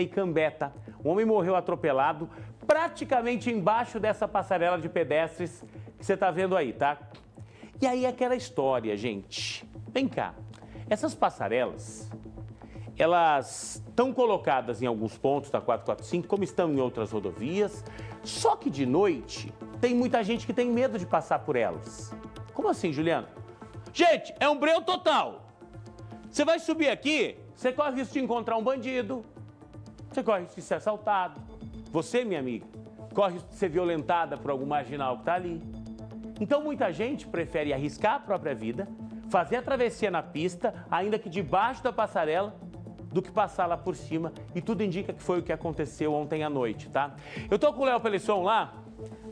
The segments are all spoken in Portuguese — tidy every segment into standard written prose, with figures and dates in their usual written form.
e Cambeta. Um homem morreu atropelado praticamente embaixo dessa passarela de pedestres que você está vendo aí, tá? E aí aquela história, gente. Vem cá. Essas passarelas, elas estão colocadas em alguns pontos da 445, como estão em outras rodovias. Só que de noite tem muita gente que tem medo de passar por elas. Como assim, Juliano? Gente, é um breu total. Você vai subir aqui, você corre o risco de encontrar um bandido. Você corre risco de ser assaltado. Você, minha amiga, corre risco de ser violentada por algum marginal que está ali. Então, muita gente prefere arriscar a própria vida, fazer a travessia na pista, ainda que debaixo da passarela, do que passar lá por cima. E tudo indica que foi o que aconteceu ontem à noite, tá? Eu tô com o Léo Pelisson lá,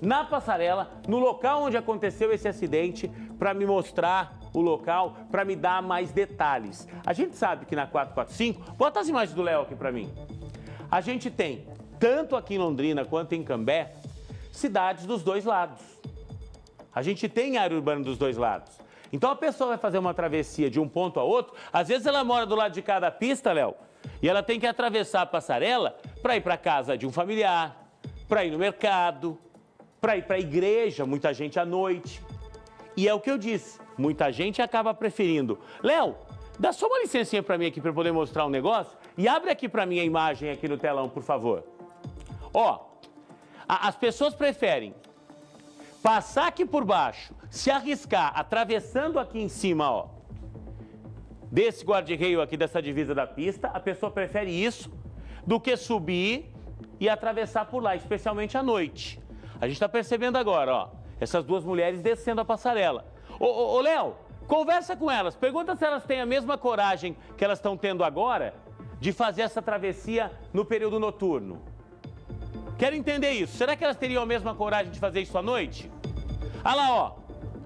na passarela, no local onde aconteceu esse acidente, para me mostrar o local, para me dar mais detalhes. A gente sabe que na 445, bota as imagens do Léo aqui para mim. A gente tem, tanto aqui em Londrina quanto em Cambé, cidades dos dois lados. A gente tem área urbana dos dois lados. Então a pessoa vai fazer uma travessia de um ponto a outro, às vezes ela mora do lado de cada pista, Léo, e ela tem que atravessar a passarela para ir para casa de um familiar, para ir no mercado, para ir para a igreja, muita gente à noite. E é o que eu disse, muita gente acaba preferindo. Léo, dá só uma licencinha para mim aqui para eu poder mostrar um negócio e abre aqui para mim a imagem aqui no telão, por favor. Ó, as pessoas preferem passar aqui por baixo, se arriscar atravessando aqui em cima, ó, desse guarda-reio aqui, dessa divisa da pista, a pessoa prefere isso do que subir e atravessar por lá, especialmente à noite. A gente está percebendo agora, ó, essas duas mulheres descendo a passarela. Ô, Léo, conversa com elas, pergunta se elas têm a mesma coragem que elas estão tendo agora de fazer essa travessia no período noturno. Quero entender isso. Será que elas teriam a mesma coragem de fazer isso à noite? Olha lá, ó,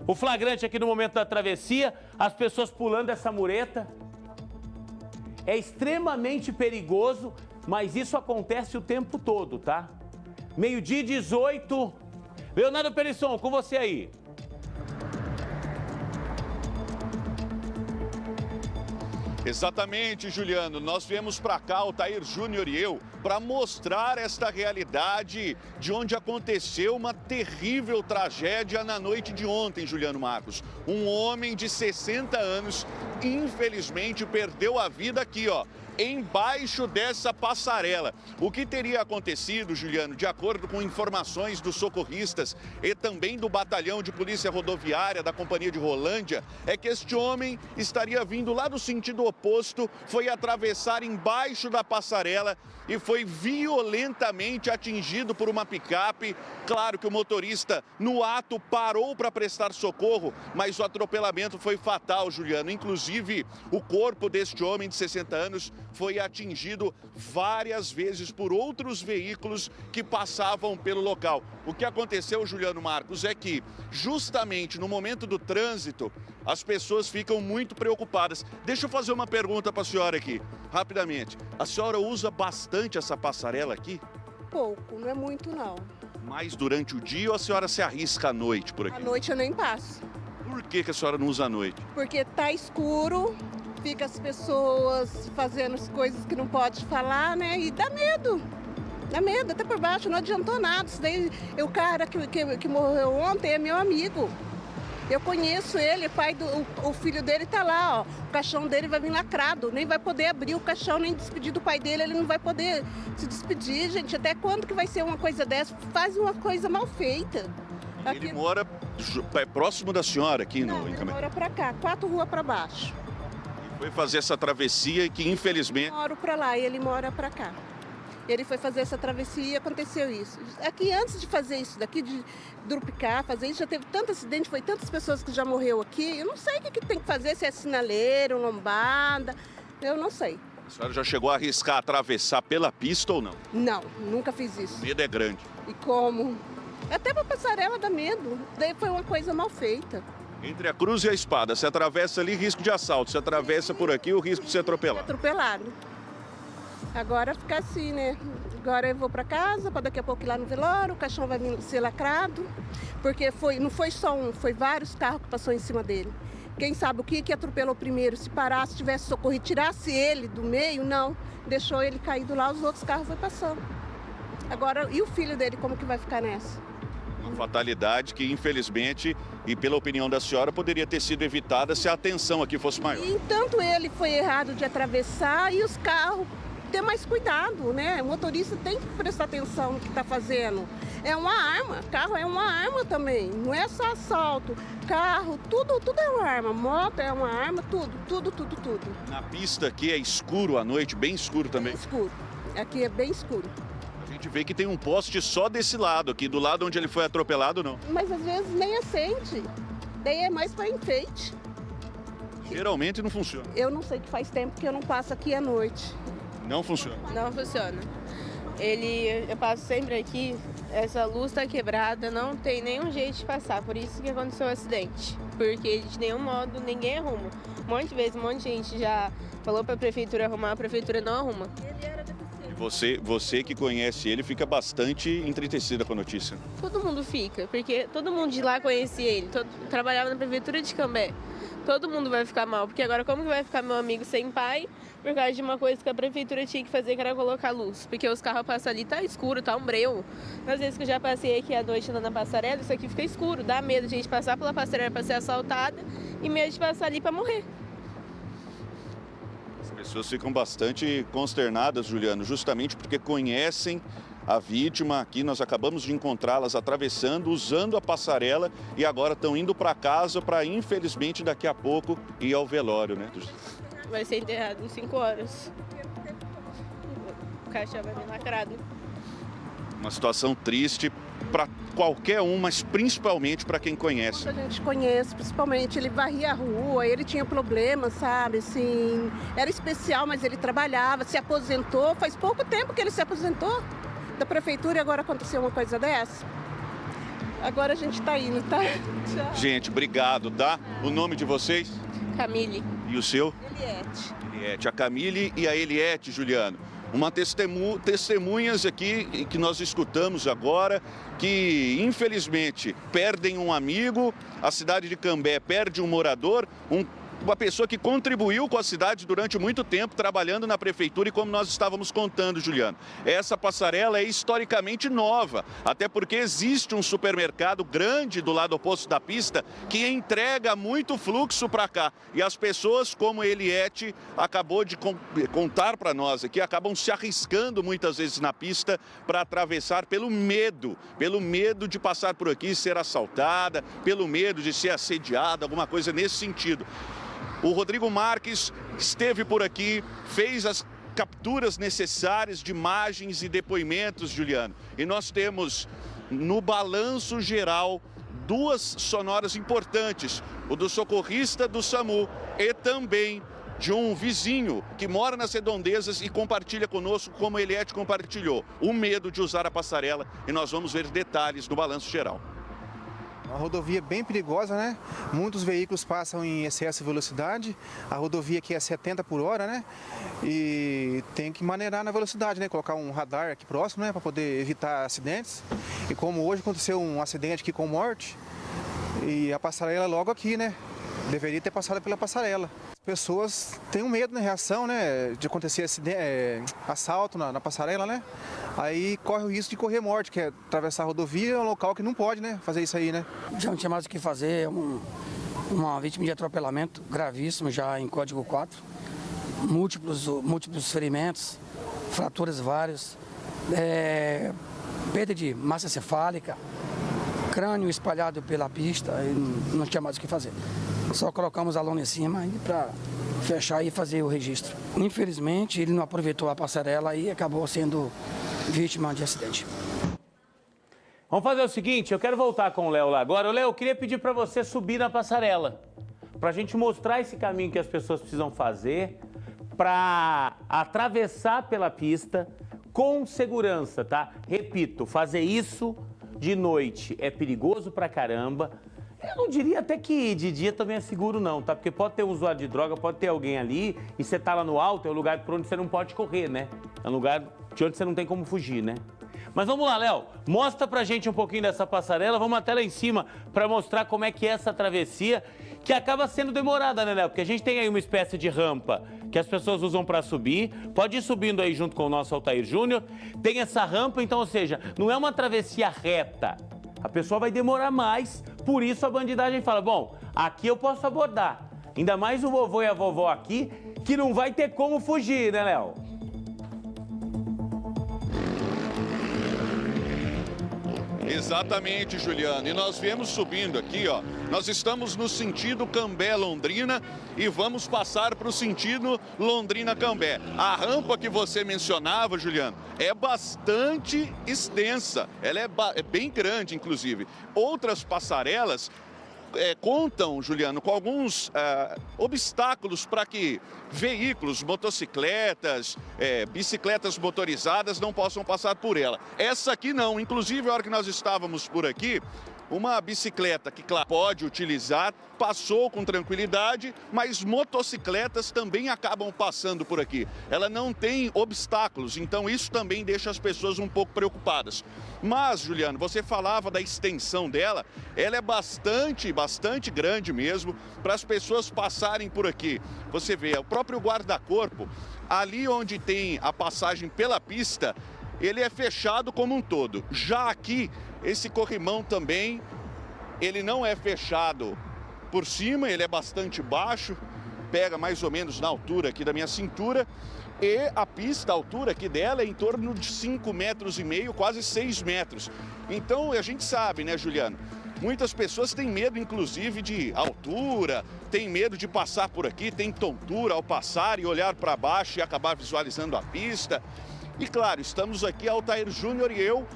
o flagrante aqui no momento da travessia, as pessoas pulando essa mureta. É extremamente perigoso, mas isso acontece o tempo todo, tá? 12h18. Leonardo Pelisson, com você aí. Exatamente, Juliano. Nós viemos para cá, o Tair Júnior e eu, para mostrar esta realidade de onde aconteceu uma terrível tragédia na noite de ontem, Juliano Marcos. Um homem de 60 anos, infelizmente, perdeu a vida aqui, ó, embaixo dessa passarela. O que teria acontecido, Juliano, de acordo com informações dos socorristas e também do batalhão de polícia rodoviária da Companhia de Rolândia, é que este homem estaria vindo lá do sentido oposto, foi atravessar embaixo da passarela e foi violentamente atingido por uma picape. Claro que o motorista, no ato, parou para prestar socorro, mas o atropelamento foi fatal, Juliano. Inclusive, o corpo deste homem de 60 anos foi atingido várias vezes por outros veículos que passavam pelo local. O que aconteceu, Juliano Marcos, é que justamente no momento do trânsito, as pessoas ficam muito preocupadas. Deixa eu fazer uma pergunta para a senhora aqui, rapidamente. A senhora usa bastante essa passarela aqui? Pouco, não é muito não. Mais durante o dia ou a senhora se arrisca à noite por aqui? À noite eu nem passo. Por que a senhora não usa à noite? Porque tá escuro, fica as pessoas fazendo as coisas que não pode falar, né? E dá medo. Dá medo, até por baixo, não adiantou nada. Isso daí, o cara que morreu ontem é meu amigo. Eu conheço ele, o filho dele tá lá, ó. O caixão dele vai vir lacrado, nem vai poder abrir o caixão, nem despedir do pai dele, ele não vai poder se despedir, gente. Até quando que vai ser uma coisa dessa? Faz uma coisa mal feita. Ele mora próximo da senhora aqui no Cambé? Ele mora pra cá, 4 ruas pra baixo. E foi fazer essa travessia que infelizmente... Eu moro pra lá e ele mora pra cá. Ele foi fazer essa travessia e aconteceu isso. Aqui, antes de fazer isso daqui, de duplicar, fazer isso, já teve tanto acidente, foi tantas pessoas que já morreu aqui. Eu não sei o que tem que fazer, se é sinaleiro, lombada, eu não sei. A senhora já chegou a arriscar atravessar pela pista ou não? Não, nunca fiz isso. O medo é grande. E como? Até pra passarela dá medo. Daí foi uma coisa mal feita. Entre a cruz e a espada, se atravessa ali, risco de assalto. Se atravessa por aqui, o risco de ser atropelado. Atropelado. Agora fica assim, né? Agora eu vou para casa, para daqui a pouco ir lá no velório, o caixão vai vir ser lacrado, porque não foi só um, foi vários carros que passou em cima dele. Quem sabe o que atropelou primeiro? Se parasse, tivesse socorrido, tirasse ele do meio, não. Deixou ele caído lá, os outros carros foram passando. Agora, e o filho dele, como que vai ficar nessa? Uma fatalidade que, infelizmente, e pela opinião da senhora, poderia ter sido evitada se a atenção aqui fosse maior. E tanto ele foi errado de atravessar e os carros ter mais cuidado, né? O motorista tem que prestar atenção no que está fazendo. É uma arma, carro é uma arma também, não é só assalto. Carro, tudo é uma arma, moto é uma arma, tudo. Na pista aqui é escuro à noite, bem escuro também. Bem escuro, aqui é bem escuro. A gente vê que tem um poste só desse lado aqui, do lado onde ele foi atropelado, não. Mas às vezes nem acende, daí é mais para enfeite. Geralmente não funciona. Eu não sei que faz tempo que eu não passo aqui à noite. Não funciona. Não funciona. Eu passo sempre aqui, essa luz está quebrada, não tem nenhum jeito de passar, por isso que aconteceu o acidente. Porque de nenhum modo ninguém arruma. Um monte de vezes, um monte de gente já falou para a prefeitura arrumar, a prefeitura não arruma. E você que conhece ele fica bastante entretecida com a notícia. Todo mundo fica, porque todo mundo de lá conhecia ele, trabalhava na prefeitura de Cambé. Todo mundo vai ficar mal, porque agora como que vai ficar meu amigo sem pai por causa de uma coisa que a prefeitura tinha que fazer, que era colocar luz? Porque os carros passam ali, tá escuro, tá um breu. Nas vezes que eu já passei aqui à noite lá na passarela, isso aqui fica escuro, dá medo de a gente passar pela passarela para ser assaltada e medo de passar ali para morrer. As pessoas ficam bastante consternadas, Juliano, justamente porque conhecem a vítima. Aqui nós acabamos de encontrá-las atravessando, usando a passarela e agora estão indo para casa para, infelizmente, daqui a pouco ir ao velório, né? Vai ser enterrado em 5 horas. O caixão vai vir lacrado. Uma situação triste para qualquer um, mas principalmente para quem conhece. A gente conhece, principalmente, ele varria a rua, ele tinha problemas, sabe, assim, era especial, mas ele trabalhava, se aposentou, faz pouco tempo que ele se aposentou da prefeitura e agora aconteceu uma coisa dessa. Agora a gente tá indo, tá? Tchau. Gente, obrigado, tá? O nome de vocês? Camille. E o seu? Eliette. Eliette. A Camille e a Eliette, Juliano. Uma testemunhas aqui que nós escutamos agora, que infelizmente perdem um amigo, a cidade de Cambé perde um morador, uma pessoa que contribuiu com a cidade durante muito tempo, trabalhando na prefeitura e como nós estávamos contando, Juliano. Essa passarela é historicamente nova, até porque existe um supermercado grande do lado oposto da pista que entrega muito fluxo para cá. E as pessoas, como Eliette acabou de contar para nós aqui, acabam se arriscando muitas vezes na pista para atravessar pelo medo de passar por aqui e ser assaltada, pelo medo de ser assediada, alguma coisa nesse sentido. O Rodrigo Marques esteve por aqui, fez as capturas necessárias de imagens e depoimentos, Juliano. E nós temos, no balanço geral, 2 sonoras importantes. O do socorrista do SAMU e também de um vizinho que mora nas redondezas e compartilha conosco, como a Eliette compartilhou, o medo de usar a passarela. E nós vamos ver detalhes no balanço geral. A rodovia é bem perigosa, né? Muitos veículos passam em excesso de velocidade. A rodovia aqui é 70 por hora, né? E tem que maneirar na velocidade, né? Colocar um radar aqui próximo, né? Para poder evitar acidentes. E como hoje aconteceu um acidente aqui com morte, e a passarela é logo aqui, né? Deveria ter passado pela passarela. As pessoas têm um medo, né? Reação, né? De acontecer assalto na passarela, né? Aí corre o risco de correr morte, que é atravessar a rodovia, é um local que não pode, né? Fazer isso aí, né? Já não tinha mais o que fazer, uma vítima de atropelamento gravíssimo, já em código 4. Múltiplos ferimentos, fraturas várias, perda de massa cefálica, crânio espalhado pela pista, e não tinha mais o que fazer. Só colocamos a lona em cima para fechar e fazer o registro. Infelizmente, ele não aproveitou a passarela e acabou sendo vítima de acidente. Vamos fazer o seguinte, eu quero voltar com o Léo lá agora. Léo, eu queria pedir para você subir na passarela, para a gente mostrar esse caminho que as pessoas precisam fazer para atravessar pela pista com segurança, tá? Repito, fazer isso de noite é perigoso pra caramba. Eu não diria até que de dia também é seguro não, tá? Porque pode ter um usuário de droga, pode ter alguém ali e você tá lá no alto, é um lugar por onde você não pode correr, né? É um lugar de onde você não tem como fugir, né? Mas vamos lá, Léo, mostra pra gente um pouquinho dessa passarela, vamos até lá em cima para mostrar como é que é essa travessia, que acaba sendo demorada, né, Léo? Porque a gente tem aí uma espécie de rampa que as pessoas usam para subir, pode ir subindo aí junto com o nosso Altair Júnior, tem essa rampa, então, ou seja, não é uma travessia reta, a pessoa vai demorar mais, por isso a bandidagem fala, bom, aqui eu posso abordar, ainda mais o vovô e a vovó aqui, que não vai ter como fugir, né, Léo? Exatamente, Juliano. E nós viemos subindo aqui, ó. Nós estamos no sentido Cambé-Londrina e vamos passar para o sentido Londrina-Cambé. A rampa que você mencionava, Juliano, é bastante extensa. Ela é bem grande, inclusive. Outras passarelas contam, Juliano, com alguns obstáculos para que veículos, motocicletas, bicicletas motorizadas não possam passar por ela. Essa aqui não. Inclusive, a hora que nós estávamos por aqui, uma bicicleta que, claro, pode utilizar, passou com tranquilidade, mas motocicletas também acabam passando por aqui. Ela não tem obstáculos, então isso também deixa as pessoas um pouco preocupadas. Mas, Juliano, você falava da extensão dela, ela é bastante grande mesmo, para as pessoas passarem por aqui. Você vê, o próprio guarda-corpo, ali onde tem a passagem pela pista, ele é fechado como um todo. Já aqui, esse corrimão também, ele não é fechado por cima, ele é bastante baixo, pega mais ou menos na altura aqui da minha cintura. E a pista, a altura aqui dela é em torno de 5,5 metros, quase 6 metros. Então, a gente sabe, né, Juliano? Muitas pessoas têm medo, inclusive, de altura, têm medo de passar por aqui, tem tontura ao passar e olhar para baixo e acabar visualizando a pista. E claro, estamos aqui, Altair Júnior e eu,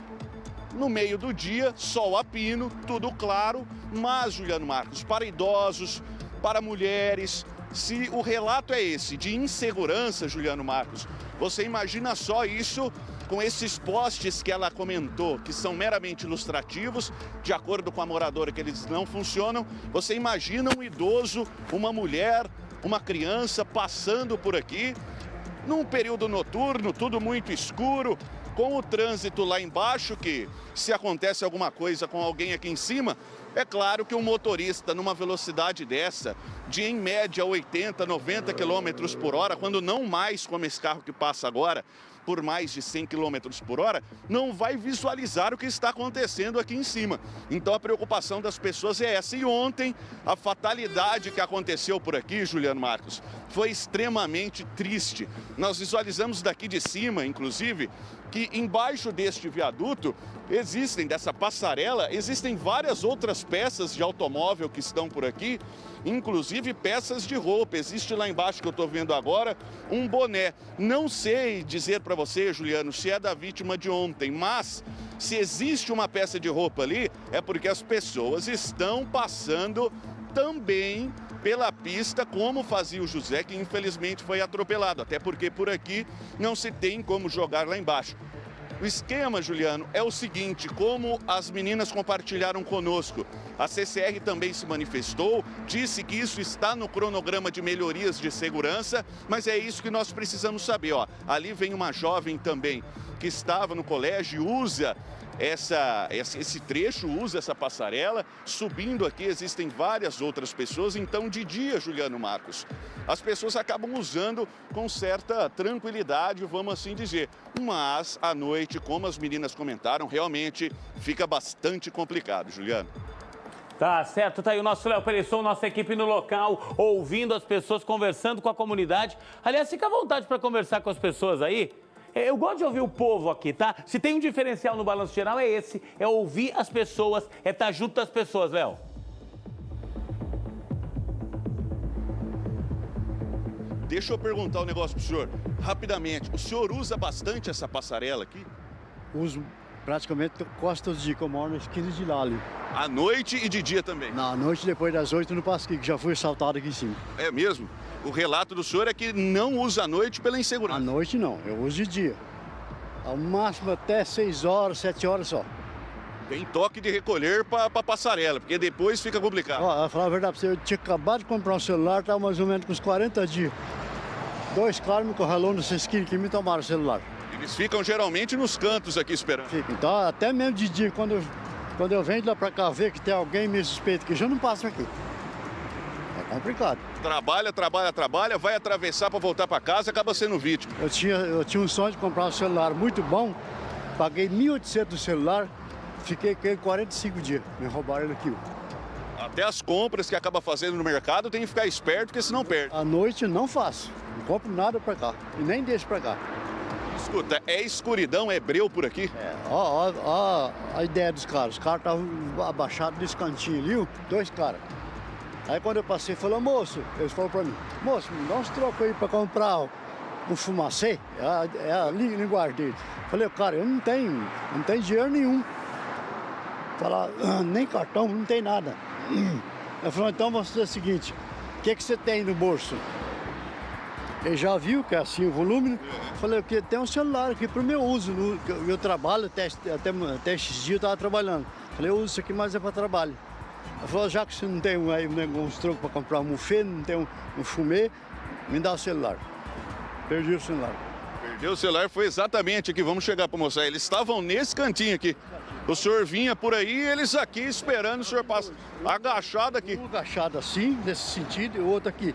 no meio do dia, sol a pino, tudo claro, mas, Juliano Marcos, para idosos, para mulheres, se o relato é esse, de insegurança, Juliano Marcos, você imagina só isso com esses postes que ela comentou, que são meramente ilustrativos, de acordo com a moradora, que eles não funcionam. Você imagina um idoso, uma mulher, uma criança passando por aqui, num período noturno, tudo muito escuro, com o trânsito lá embaixo, que se acontece alguma coisa com alguém aqui em cima, é claro que um motorista numa velocidade dessa, de em média 80, 90 km por hora, quando não mais como esse carro que passa agora, por mais de 100 km por hora, não vai visualizar o que está acontecendo aqui em cima. Então a preocupação das pessoas é essa. E ontem, a fatalidade que aconteceu por aqui, Juliano Marcos, foi extremamente triste. Nós visualizamos daqui de cima, inclusive, que embaixo deste viaduto dessa passarela, existem várias outras peças de automóvel que estão por aqui, inclusive peças de roupa. Existe lá embaixo, que eu estou vendo agora, um boné. Não sei dizer para você, Juliano, se é da vítima de ontem, mas se existe uma peça de roupa ali, é porque as pessoas estão passando também pela pista, como fazia o José, que infelizmente foi atropelado, até porque por aqui não se tem como jogar lá embaixo. O esquema, Juliano, é o seguinte, como as meninas compartilharam conosco, a CCR também se manifestou, disse que isso está no cronograma de melhorias de segurança, mas é isso que nós precisamos saber, ó. Ali vem uma jovem também que estava no colégio e usa esse trecho, usa essa passarela. Subindo aqui existem várias outras pessoas, então de dia, Juliano Marcos, as pessoas acabam usando com certa tranquilidade, vamos assim dizer. Mas à noite, como as meninas comentaram, realmente fica bastante complicado, Juliano. Tá certo, tá aí o nosso Léo Perisson, nossa equipe no local, ouvindo as pessoas, conversando com a comunidade. Aliás, fica à vontade para conversar com as pessoas aí. Eu gosto de ouvir o povo aqui, tá? Se tem um diferencial no Balanço Geral é esse, é ouvir as pessoas, é estar junto das pessoas, Léo. Deixa eu perguntar um negócio pro senhor, rapidamente. O senhor usa bastante essa passarela aqui? Uso praticamente quase todos os dias, que eu moro na esquina de lá ali. À noite e de dia também? Na noite, depois das 8, no Pasquim, que já fui assaltado aqui em cima. É mesmo? O relato do senhor é que não usa à noite pela insegurança? À noite não, eu uso de dia. Ao máximo até 6 horas, 7 horas só. Tem toque de recolher para passarela, porque depois fica complicado. Ó, eu falar a verdade pra você, eu tinha acabado de comprar um celular, estava mais ou menos com uns 40 dias. 2 caras me corralou nessa esquina que me tomaram o celular. Eles ficam geralmente nos cantos aqui esperando. Fica. Então, até mesmo de dia, quando eu venho lá pra cá ver que tem alguém meio suspeito, que já não passa aqui. É complicado. Trabalha, vai atravessar para voltar para casa, acaba sendo vítima. Eu tinha um sonho de comprar um celular muito bom, paguei 1.800 do celular, fiquei com ele 45 dias, me roubaram ele aqui. Até as compras que acaba fazendo no mercado tem que ficar esperto, porque senão perde. À noite não faço, não compro nada pra cá e nem deixo pra cá. Escuta, é escuridão, é breu por aqui? Ó a ideia dos caras. Os caras estavam abaixados nesse cantinho ali, 2 caras. Aí quando eu passei, falou, moço, eles falaram pra mim, moço, me dá uns trocos aí pra comprar um fumacê, é a linguagem dele. Falei, cara, eu não tenho dinheiro nenhum. Falar, nem cartão, não tem nada. Ele falou, então vamos fazer o seguinte, o que você tem no bolso? Ele já viu que é assim o volume. Falei, que tem um celular aqui para o meu uso. Eu trabalho, até esses dias eu estava trabalhando. Falei, eu uso isso aqui, mas é para trabalho. Ele falou, já que você não tem aí uns trocos para comprar um mufê, não tem um fumê, me dá o celular. Perdi o celular. Perdeu o celular, foi exatamente aqui, vamos chegar para mostrar. Eles estavam nesse cantinho aqui. O senhor vinha por aí e eles aqui esperando o senhor passar. Agachado aqui. Um agachado assim, nesse sentido, e o outro aqui.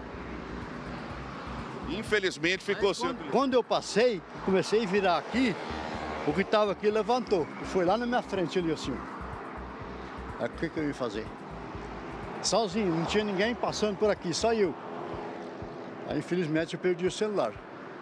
Infelizmente ficou assim. Quando eu passei, comecei a virar aqui, o que estava aqui levantou. E foi lá na minha frente ali assim. Aí o que eu ia fazer? Sozinho, não tinha ninguém passando por aqui, só eu. Aí infelizmente eu perdi o celular.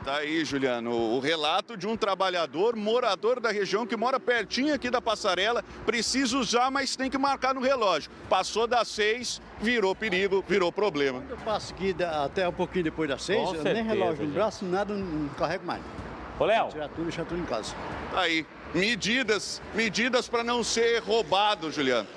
Tá aí, Juliano, o relato de um trabalhador, morador da região, que mora pertinho aqui da passarela, precisa usar, mas tem que marcar no relógio. Passou das 6, virou perigo, virou problema. Quando eu passo aqui até um pouquinho depois das 6, eu nem relógio no braço, nada, não carrego mais. Ô, Léo. Tirar tudo e deixar tudo em casa. Tá aí, medidas para não ser roubado, Juliano.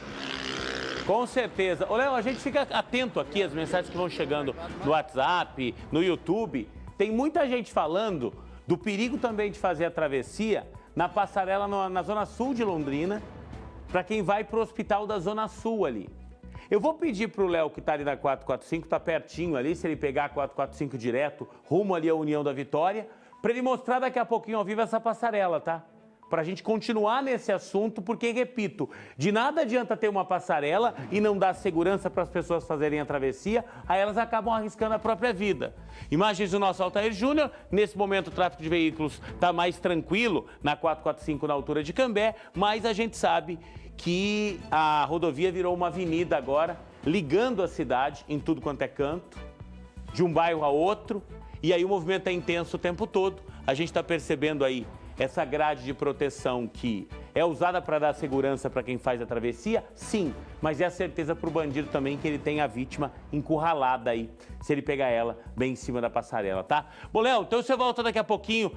Com certeza. Ô, Léo, a gente fica atento aqui às mensagens que vão chegando no WhatsApp, no YouTube. Tem muita gente falando do perigo também de fazer a travessia na passarela na Zona Sul de Londrina, para quem vai para o hospital da Zona Sul ali. Eu vou pedir para o Léo, que está ali na 445, está pertinho ali, se ele pegar a 445 direto, rumo ali à União da Vitória, para ele mostrar daqui a pouquinho ao vivo essa passarela, tá? Para a gente continuar nesse assunto, porque, repito, de nada adianta ter uma passarela e não dar segurança para as pessoas fazerem a travessia, aí elas acabam arriscando a própria vida. Imagens do nosso Altair Júnior, nesse momento o tráfego de veículos está mais tranquilo na 445 na altura de Cambé, mas a gente sabe que a rodovia virou uma avenida agora, ligando a cidade em tudo quanto é canto, de um bairro a outro, e aí o movimento é intenso o tempo todo. A gente está percebendo aí essa grade de proteção que é usada para dar segurança para quem faz a travessia, sim, mas é a certeza para o bandido também que ele tem a vítima encurralada aí, se ele pegar ela bem em cima da passarela, tá? Bom, Léo, então você volta daqui a pouquinho